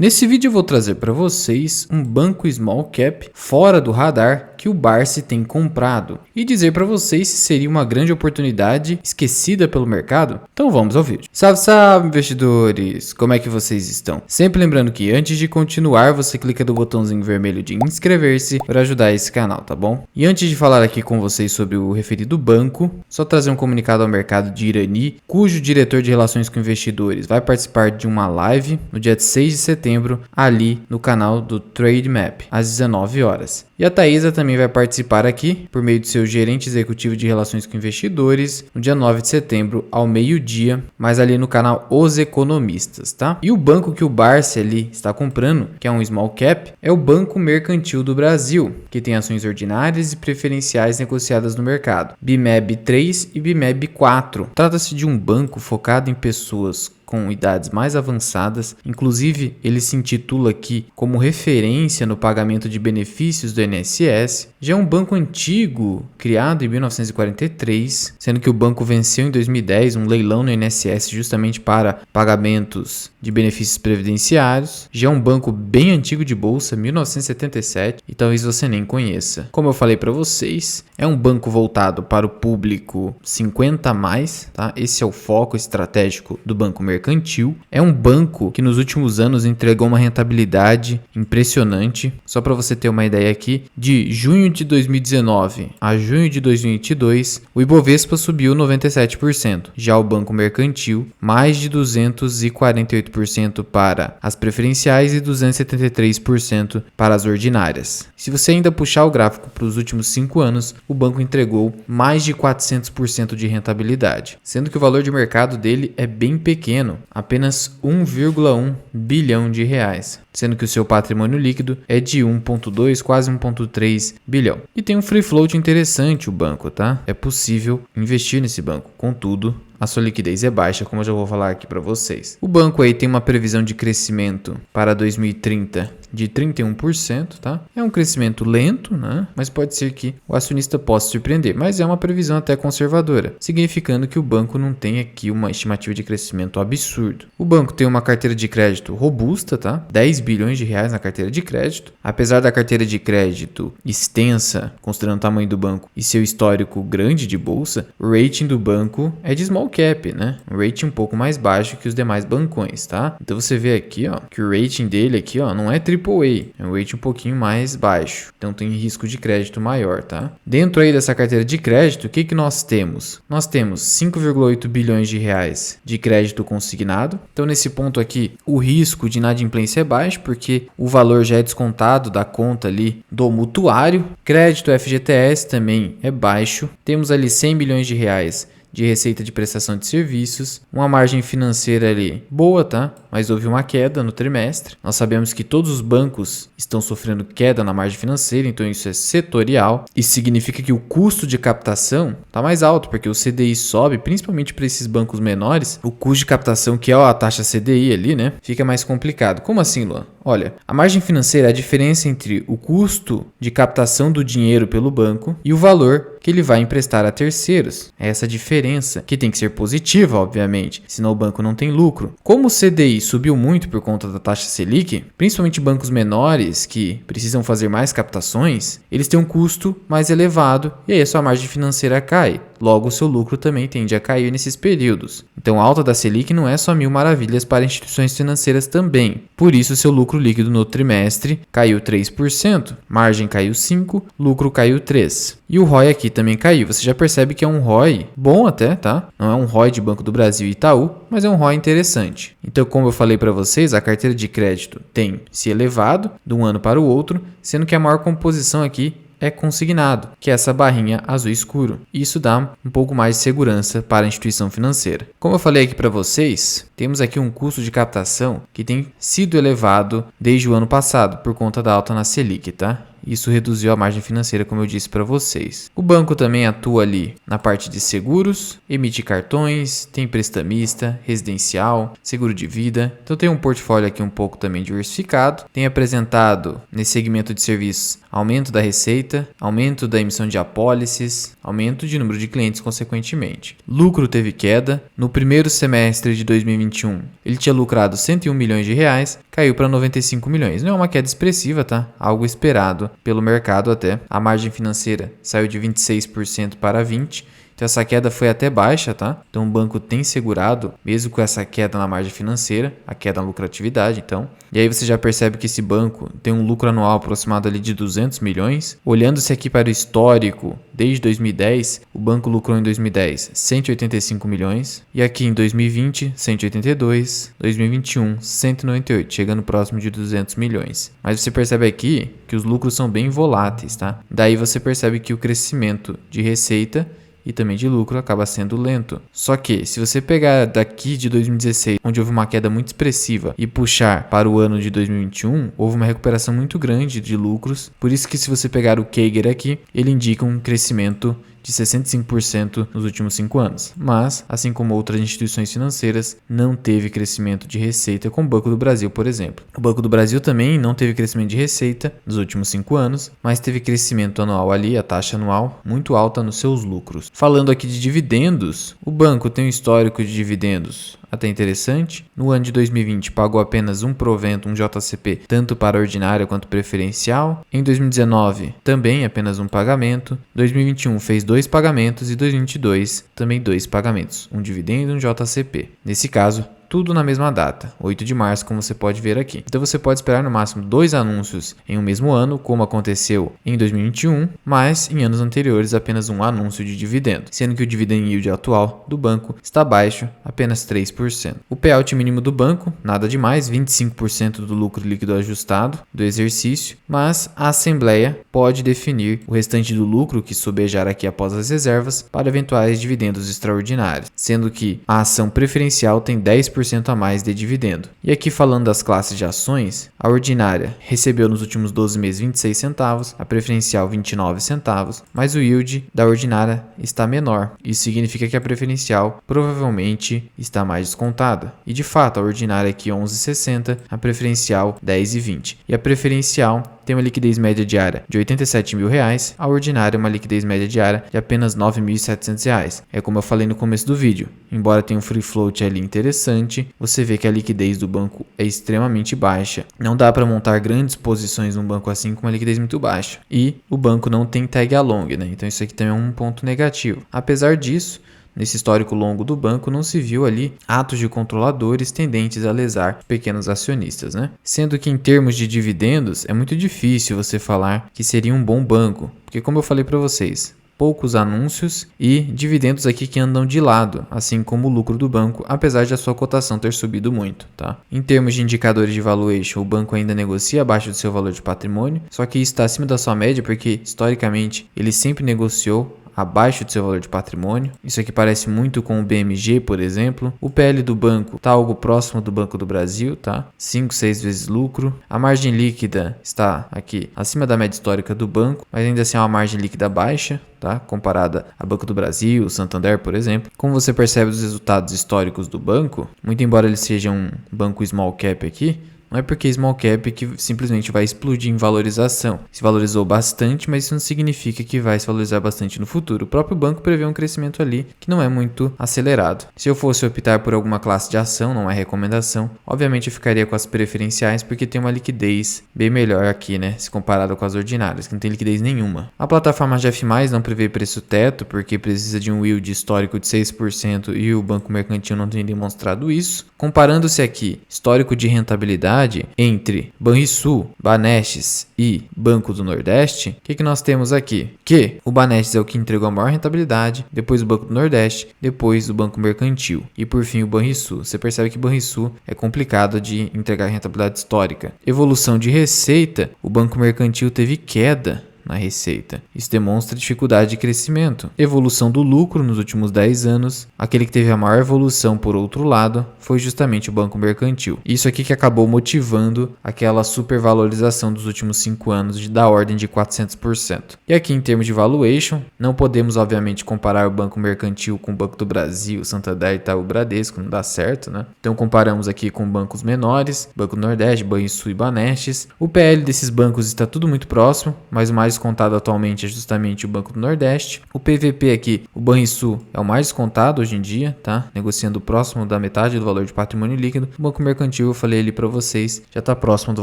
Nesse vídeo eu vou trazer para vocês um banco small cap fora do radar que o Barsi tem comprado e dizer para vocês se seria uma grande oportunidade esquecida pelo mercado. Então vamos ao vídeo. Salve, salve investidores! Como é que vocês estão? Sempre lembrando que antes de continuar você clica no botãozinho vermelho de inscrever-se para ajudar esse canal, tá bom? E antes de falar aqui com vocês sobre o referido banco, só trazer um comunicado ao mercado de Irani, cujo diretor de relações com investidores vai participar de uma live no dia 6 de setembro ali no canal do Trademap às 19 horas. E a Thaisa também vai participar aqui por meio de seu gerente executivo de relações com investidores no dia 9 de setembro ao meio-dia, mas ali no canal Os Economistas, tá? E o banco que o Barsi ali está comprando, que é um small cap, é o Banco Mercantil do Brasil, que tem ações ordinárias e preferenciais negociadas no mercado, BMEB 3 e BMEB 4. Trata-se de um banco focado em pessoas com idades mais avançadas, inclusive ele se intitula aqui como referência no pagamento de benefícios do INSS. Já é um banco antigo, criado em 1943, sendo que o banco venceu em 2010 um leilão no INSS justamente para pagamentos de benefícios previdenciários. Já é um banco bem antigo de bolsa, 1977, e talvez você nem conheça. Como eu falei para vocês, é um banco voltado para o público 50+, tá? Esse é o foco estratégico do Banco Mercantil. É um banco que nos últimos anos entregou uma rentabilidade impressionante. Só para você ter uma ideia aqui, de junho de 2019 a junho de 2022, o Ibovespa subiu 97%. Já o Banco Mercantil, mais de 248% para as preferenciais e 273% para as ordinárias. Se você ainda puxar o gráfico para os últimos 5 anos, o banco entregou mais de 400% de rentabilidade, sendo que o valor de mercado dele é bem pequeno, apenas 1,1 bilhão de reais, sendo que o seu patrimônio líquido é de 1,2, quase 1,3 bilhão. E tem um free float interessante o banco, tá? É possível investir nesse banco, contudo, a sua liquidez é baixa, como eu já vou falar aqui para vocês. O banco aí tem uma previsão de crescimento para 2030 de 31%, tá? É um crescimento lento, né? Mas pode ser que o acionista possa surpreender, mas é uma previsão até conservadora, significando que o banco não tem aqui uma estimativa de crescimento absurdo. O banco tem uma carteira de crédito robusta, tá? 10 bilhões de reais na carteira de crédito. Apesar da carteira de crédito extensa, considerando o tamanho do banco e seu histórico grande de bolsa, o rating do banco é de small cap, né? Um rating um pouco mais baixo que os demais bancões, tá? Então você vê aqui, ó, que o rating dele aqui, ó, não é AAA, é um rating um pouquinho mais baixo. Então tem risco de crédito maior, tá? Dentro aí dessa carteira de crédito, o que que nós temos? Nós temos 5,8 bilhões de reais de crédito consignado. Então nesse ponto aqui, o risco de inadimplência é baixo, porque o valor já é descontado da conta ali do mutuário. Crédito FGTS também é baixo. Temos ali 100 milhões de reais de receita de prestação de serviços, uma margem financeira ali boa, tá? Mas houve uma queda no trimestre. Nós sabemos que todos os bancos estão sofrendo queda na margem financeira, então isso é setorial. Isso significa que o custo de captação está mais alto, porque o CDI sobe, principalmente para esses bancos menores. O custo de captação, que é a taxa CDI ali, né? Fica mais complicado. Como assim, Luan? Olha, a margem financeira é a diferença entre o custo de captação do dinheiro pelo banco e o valor que ele vai emprestar a terceiros. É essa diferença, que tem que ser positiva, obviamente, senão o banco não tem lucro. Como o CDI subiu muito por conta da taxa Selic, principalmente bancos menores que precisam fazer mais captações, eles têm um custo mais elevado e aí a sua margem financeira cai. Logo, o seu lucro também tende a cair nesses períodos. Então, a alta da Selic não é só mil maravilhas para instituições financeiras também. Por isso, seu lucro líquido no trimestre caiu 3%, margem caiu 5%, lucro caiu 3%. E o ROI aqui também caiu. Você já percebe que é um ROI bom até, tá? Não é um ROI de Banco do Brasil e Itaú, mas é um ROI interessante. Então, como eu falei para vocês, a carteira de crédito tem se elevado de um ano para o outro, sendo que a maior composição aqui é consignado, que é essa barrinha azul escuro. Isso dá um pouco mais de segurança para a instituição financeira. Como eu falei aqui para vocês, temos aqui um custo de captação que tem sido elevado desde o ano passado por conta da alta na Selic, tá? Isso reduziu a margem financeira, como eu disse para vocês. O banco também atua ali na parte de seguros, emite cartões, tem prestamista, residencial, seguro de vida. Então tem um portfólio aqui um pouco também diversificado. Tem apresentado nesse segmento de serviços aumento da receita, aumento da emissão de apólices, aumento de número de clientes consequentemente. Lucro teve queda. No primeiro semestre de 2021, ele tinha lucrado 101 milhões de reais, caiu para 95 milhões. Não é uma queda expressiva, tá? Algo esperado pelo mercado até. A margem financeira saiu de 26% para 20%. Então essa queda foi até baixa, tá? Então o banco tem segurado, mesmo com essa queda na margem financeira, a queda na lucratividade, então. E aí você já percebe que esse banco tem um lucro anual aproximado ali de 200 milhões. Olhando-se aqui para o histórico, desde 2010, o banco lucrou em 2010 185 milhões. E aqui em 2020, 182, 2021, 198, chegando próximo de 200 milhões. Mas você percebe aqui que os lucros são bem voláteis, tá? Daí você percebe que o crescimento de receita e também de lucro acaba sendo lento. Só que, se você pegar daqui de 2016, onde houve uma queda muito expressiva, e puxar para o ano de 2021, houve uma recuperação muito grande de lucros. Por isso que se você pegar o CAGR aqui, ele indica um crescimento de 65% nos últimos 5 anos. Mas, assim como outras instituições financeiras, não teve crescimento de receita, como o Banco do Brasil, por exemplo. O Banco do Brasil também não teve crescimento de receita nos últimos 5 anos, mas teve crescimento anual ali, a taxa anual, muito alta nos seus lucros. Falando aqui de dividendos, o banco tem um histórico de dividendos até interessante. No ano de 2020 pagou apenas um provento, um JCP, tanto para ordinária quanto preferencial. Em 2019 também apenas um pagamento. 2021 fez 2 pagamentos e 2022 também 2 pagamentos, um dividendo e um JCP. Nesse caso, tudo na mesma data, 8 de março, como você pode ver aqui. Então você pode esperar no máximo 2 anúncios em um mesmo ano, como aconteceu em 2021, mas em anos anteriores apenas um anúncio de dividendo, sendo que o dividend yield atual do banco está baixo, apenas 3%. O payout mínimo do banco, nada demais, 25% do lucro líquido ajustado do exercício, mas a Assembleia pode definir o restante do lucro que sobejar aqui após as reservas para eventuais dividendos extraordinários, sendo que a ação preferencial tem 10% a mais de dividendo. E aqui falando das classes de ações, a ordinária recebeu nos últimos 12 meses 26 centavos, a preferencial 29 centavos, mas o yield da ordinária está menor. Isso significa que a preferencial provavelmente está mais descontada. E de fato, a ordinária aqui 11,60, a preferencial 10,20. E a preferencial tem uma liquidez média diária de R$ 87 mil, a ordinária uma liquidez média diária de apenas R$ 9.700. É como eu falei no começo do vídeo, embora tenha um free float ali interessante, você vê que a liquidez do banco é extremamente baixa. Não dá para montar grandes posições num banco assim com uma liquidez muito baixa. E o banco não tem tag along, né? Então isso aqui também é um ponto negativo. Apesar disso, nesse histórico longo do banco, não se viu ali atos de controladores tendentes a lesar pequenos acionistas, né? Sendo que em termos de dividendos, é muito difícil você falar que seria um bom banco, porque como eu falei para vocês, poucos anúncios e dividendos aqui que andam de lado, assim como o lucro do banco, apesar de a sua cotação ter subido muito, tá? Em termos de indicadores de valuation, o banco ainda negocia abaixo do seu valor de patrimônio, só que isso está acima da sua média porque, historicamente, ele sempre negociou abaixo do seu valor de patrimônio. Isso aqui parece muito com o BMG, por exemplo. O PL do banco está algo próximo do Banco do Brasil, tá? 5, 6 vezes lucro. A margem líquida está aqui acima da média histórica do banco, mas ainda assim é uma margem líquida baixa, tá? Comparada a Banco do Brasil, Santander, por exemplo. Como você percebe dos resultados históricos do banco, muito embora ele seja um banco small cap aqui, não é porque small cap que simplesmente vai explodir em valorização. Se valorizou bastante, mas isso não significa que vai se valorizar bastante no futuro. O próprio banco prevê um crescimento ali que não é muito acelerado. Se eu fosse optar por alguma classe de ação, não é recomendação, obviamente eu ficaria com as preferenciais porque tem uma liquidez bem melhor aqui, né? Se comparado com as ordinárias, que não tem liquidez nenhuma. A plataforma GF+, não prevê preço teto porque precisa de um yield histórico de 6% e o Banco Mercantil não tem demonstrado isso. Comparando-se aqui, histórico de rentabilidade entre Banrisul, Banestes e Banco do Nordeste, o que nós temos aqui? Que o Banestes é o que entregou a maior rentabilidade, depois o Banco do Nordeste, depois o Banco Mercantil e por fim o Banrisul. Você percebe que o Banrisul é complicado de entregar rentabilidade histórica. Evolução de receita, o Banco Mercantil teve queda na receita. Isso demonstra dificuldade de crescimento. Evolução do lucro nos últimos 10 anos. Aquele que teve a maior evolução, por outro lado, foi justamente o Banco Mercantil. Isso aqui que acabou motivando aquela supervalorização dos últimos 5 anos da ordem de 400%. E aqui em termos de valuation, não podemos obviamente comparar o Banco Mercantil com o Banco do Brasil, Santander, Itaú, Bradesco, não dá certo, né? Então comparamos aqui com bancos menores, Banco do Nordeste, Banrisul e Banestes. O PL desses bancos está tudo muito próximo, mas o mais descontado atualmente é justamente o Banco do Nordeste. O PVP aqui, o Banrisul é o mais descontado hoje em dia, tá? Negociando próximo da metade do valor de patrimônio líquido. O Banco Mercantil, eu falei ali para vocês, já está próximo do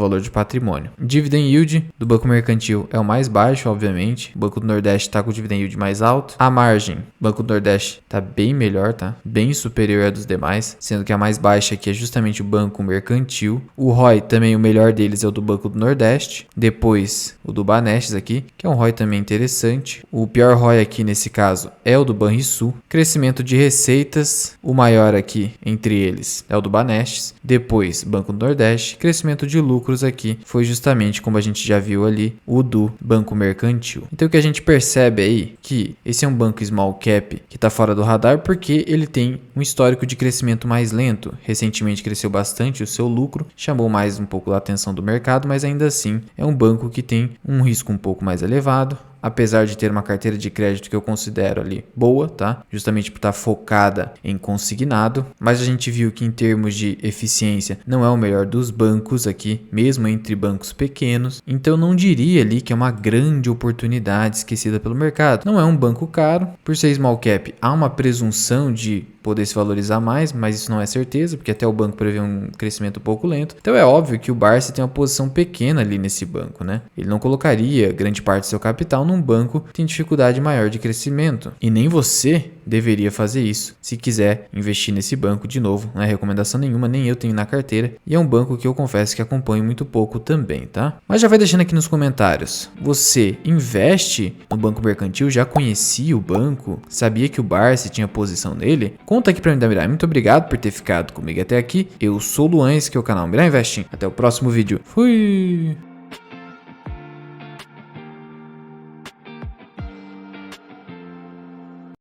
valor de patrimônio. Dividend yield do Banco Mercantil é o mais baixo, obviamente. O Banco do Nordeste está com o dividend yield mais alto. A margem, o Banco do Nordeste está bem melhor, tá? Bem superior à dos demais, sendo que a mais baixa aqui é justamente o Banco Mercantil. O ROI também, o melhor deles é o do Banco do Nordeste. Depois o do Banestes aqui, que é um ROI também interessante. O pior ROI aqui nesse caso é o do Banrisul. Crescimento de receitas, o maior aqui entre eles é o do Banestes. Depois Banco do Nordeste. Crescimento de lucros aqui foi justamente, como a gente já viu ali, o do Banco Mercantil. Então o que a gente percebe aí que esse é um banco small cap que está fora do radar porque ele tem um histórico de crescimento mais lento. Recentemente cresceu bastante o seu lucro, chamou mais um pouco a atenção do mercado, mas ainda assim é um banco que tem um risco um pouco mais elevado. Apesar de ter uma carteira de crédito que eu considero ali boa, tá? Justamente por estar focada em consignado. Mas a gente viu que em termos de eficiência não é o melhor dos bancos aqui, mesmo entre bancos pequenos. Então eu não diria ali que é uma grande oportunidade esquecida pelo mercado. Não é um banco caro. Por ser small cap, há uma presunção de poder se valorizar mais, mas isso não é certeza, porque até o banco prevê um crescimento um pouco lento. Então é óbvio que o Barsi tem uma posição pequena ali nesse banco, né? Ele não colocaria grande parte do seu capital num banco que tem dificuldade maior de crescimento. E nem você deveria fazer isso se quiser investir nesse banco. De novo, não é recomendação nenhuma, nem eu tenho na carteira. E é um banco que eu confesso que acompanho muito pouco também, tá? Mas já vai deixando aqui nos comentários. Você investe no Banco Mercantil? Já conhecia o banco? Sabia que o Barsi tinha posição nele? Conta aqui pra mim da Mirai. Muito obrigado por ter ficado comigo até aqui. Eu sou o Luan, esse aqui é o canal Mirai Investing. Até o próximo vídeo. Fui!